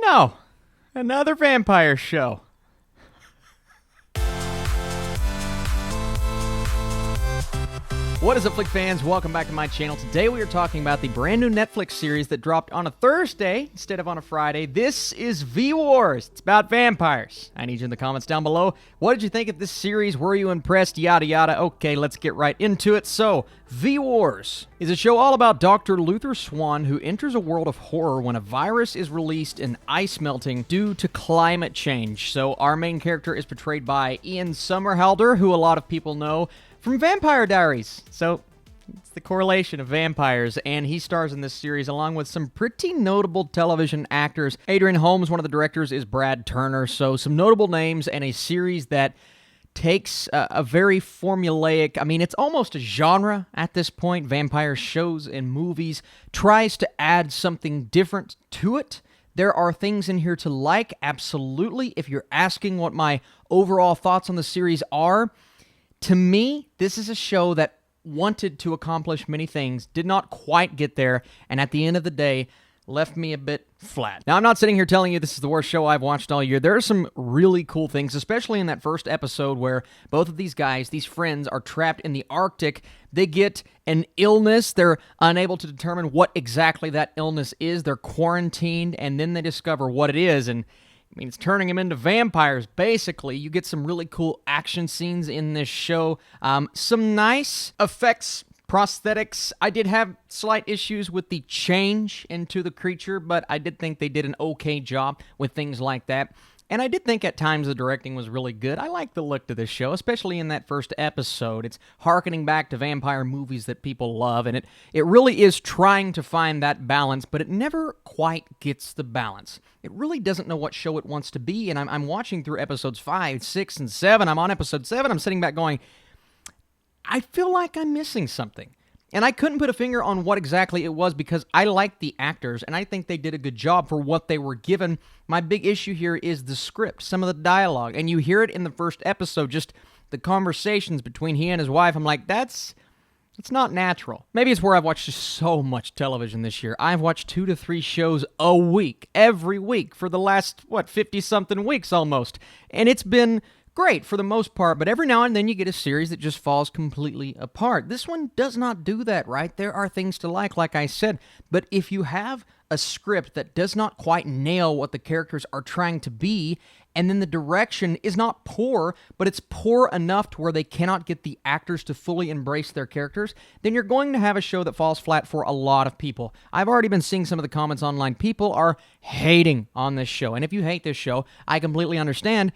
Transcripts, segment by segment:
know, another vampire show. What is up, Flick fans? Welcome back to my channel. Today we are talking about the brand new Netflix series that dropped on a Thursday instead of on a Friday. This is V-Wars. It's about vampires. I need you in the comments down below. What did you think of this series? Were you impressed? Yada yada. Okay, let's get right into it. So, V-Wars is a show all about Dr. Luther Swann, who enters a world of horror when a virus is released in ice melting due to climate change. So, our main character is portrayed by Ian Somerhalder, who a lot of people know from Vampire Diaries. So, it's the correlation of vampires, and he stars in this series along with some pretty notable television actors. Adrian Holmes, one of the directors, is Brad Turner, so some notable names, and a series that takes a very formulaic, I mean, it's almost a genre at this point, vampire shows and movies, tries to add something different to it. There are things in here to like, absolutely. If you're asking what my overall thoughts on the series are, to me, this is a show that wanted to accomplish many things, did not quite get there, and at the end of the day, left me a bit flat. Now, I'm not sitting here telling you this is the worst show I've watched all year. There are some really cool things, especially in that first episode where both of these guys, these friends, are trapped in the Arctic. They get an illness. They're unable to determine what exactly that illness is. They're quarantined, and then they discover what it is, and I mean, it's turning them into vampires, basically. You get some really cool action scenes in this show. Some nice effects, prosthetics. I did have slight issues with the change into the creature, but I did think they did an okay job with things like that. And I did think at times the directing was really good. I like the look to this show, especially in that first episode. It's hearkening back to vampire movies that people love, and it really is trying to find that balance, but it never quite gets the balance. It really doesn't know what show it wants to be, and I'm watching through episodes 5, 6, and 7. I'm on episode 7. I'm sitting back going, I feel like I'm missing something. And I couldn't put a finger on what exactly it was because I like the actors, and I think they did a good job for what they were given. My big issue here is the script, some of the dialogue, and you hear it in the first episode, just the conversations between he and his wife. I'm like, it's not natural. Maybe it's where I've watched just so much television this year. I've watched 2 to 3 shows a week, every week, for the last, 50-something weeks almost. And it's been great for the most part, but every now and then you get a series that just falls completely apart. This one does not do that, right? There are things to like I said, but if you have a script that does not quite nail what the characters are trying to be, and then the direction is not poor, but it's poor enough to where they cannot get the actors to fully embrace their characters, then you're going to have a show that falls flat for a lot of people. I've already been seeing some of the comments online. People are hating on this show, and if you hate this show, I completely understand.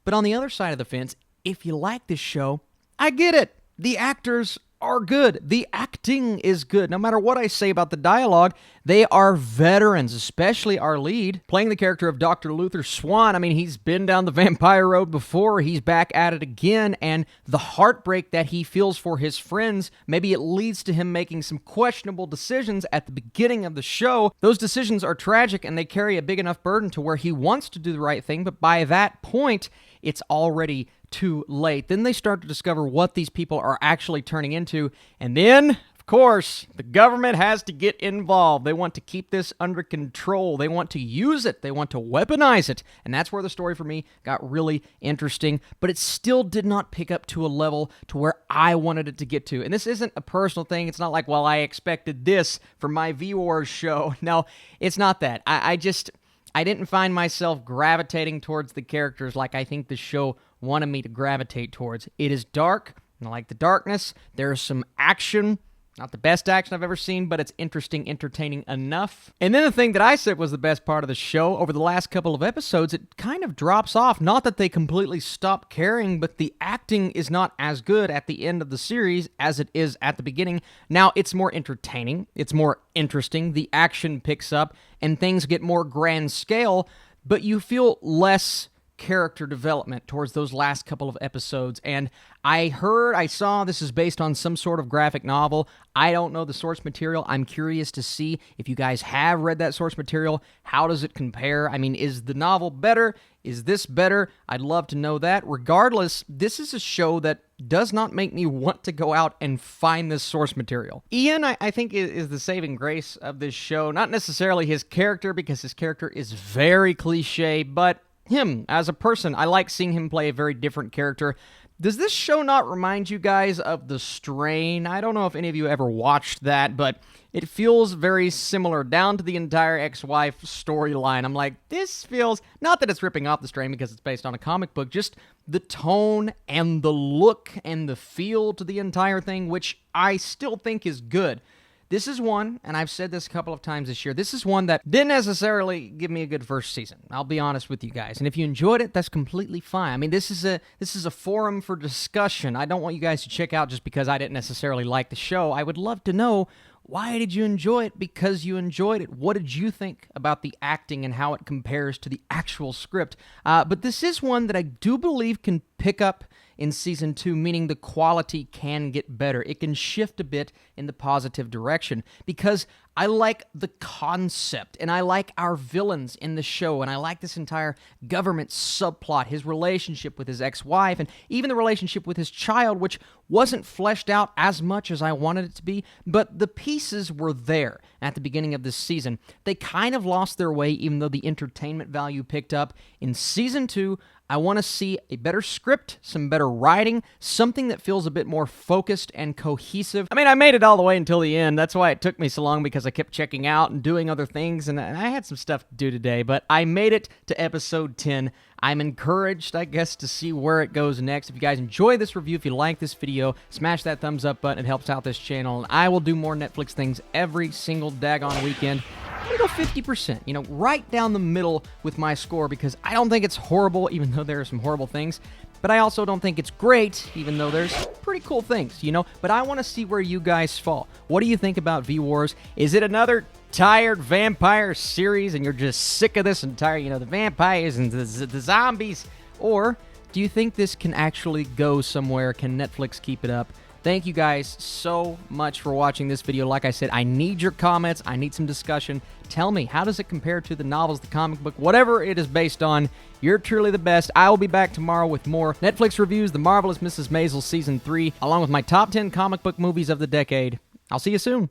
But on the other side of the fence, if you like this show, I get it. The actors are good. The acting is good. No matter what I say about the dialogue, they are veterans, especially our lead, playing the character of Dr. Luther Swann. I mean, he's been down the vampire road before. He's back at it again, and the heartbreak that he feels for his friends, maybe it leads to him making some questionable decisions at the beginning of the show. Those decisions are tragic, and they carry a big enough burden to where he wants to do the right thing, but by that point, it's already too late. Then they start to discover what these people are actually turning into, and then, of course, the government has to get involved. They want to keep this under control. They want to use it. They want to weaponize it, and that's where the story for me got really interesting, but it still did not pick up to a level to where I wanted it to get to. And this isn't a personal thing. It's not like, well, I expected this from my V-Wars show. No, it's not that. I didn't find myself gravitating towards the characters like I think the show wanted me to gravitate towards. It is dark, and I like the darkness. There's some action. Not the best action I've ever seen, but it's interesting, entertaining enough. And then the thing that I said was the best part of the show, over the last couple of episodes, it kind of drops off. Not that they completely stop caring, but the acting is not as good at the end of the series as it is at the beginning. Now, it's more entertaining. It's more interesting. The action picks up, and things get more grand scale, but you feel less character development towards those last couple of episodes. And I saw this is based on some sort of graphic novel. I don't know the source material. I'm curious to see if you guys have read that source material. How does it compare? I mean, is the novel better? Is this better? I'd love to know that. Regardless, this is a show that does not make me want to go out and find this source material. Ian, I think, is the saving grace of this show. Not necessarily his character, because his character is very cliche, but him as a person. I like seeing him play a very different character. Does this show not remind you guys of The Strain? I don't know if any of you ever watched that, but it feels very similar, down to the entire ex-wife storyline. I'm like, this feels, not that it's ripping off The Strain because it's based on a comic book, just the tone and the look and the feel to the entire thing, which I still think is good. This is one, and I've said this a couple of times this year, this is one that didn't necessarily give me a good first season. I'll be honest with you guys. And if you enjoyed it, that's completely fine. I mean, this is a forum for discussion. I don't want you guys to check out just because I didn't necessarily like the show. I would love to know, why did you enjoy it? Because you enjoyed it. What did you think about the acting and how it compares to the actual script? But this is one that I do believe can pick up in Season 2, meaning the quality can get better. It can shift a bit in the positive direction, because I like the concept, and I like our villains in the show, and I like this entire government subplot, his relationship with his ex-wife, and even the relationship with his child, which wasn't fleshed out as much as I wanted it to be, but the pieces were there at the beginning of this season. They kind of lost their way, even though the entertainment value picked up. In Season 2, I want to see a better script, some better writing, something that feels a bit more focused and cohesive. I mean, I made it all the way until the end. That's why it took me so long, because I kept checking out and doing other things, and I had some stuff to do today, but I made it to episode 10. I'm encouraged, I guess, to see where it goes next. If you guys enjoy this review, if you like this video, smash that thumbs up button. It helps out this channel, and I will do more Netflix things every single daggone weekend. I'm gonna go 50%, right down the middle with my score, because I don't think it's horrible, even though there are some horrible things, but I also don't think it's great, even though there's pretty cool things, but I want to see where you guys fall. What do you think about V-Wars? Is it another tired vampire series, and you're just sick of this entire, the vampires and the zombies? Or do you think this can actually go somewhere? Can Netflix keep it up? Thank you guys so much for watching this video. Like I said, I need your comments. I need some discussion. Tell me, how does it compare to the novels, the comic book, whatever it is based on? You're truly the best. I will be back tomorrow with more Netflix reviews, The Marvelous Mrs. Maisel Season 3, along with my top 10 comic book movies of the decade. I'll see you soon.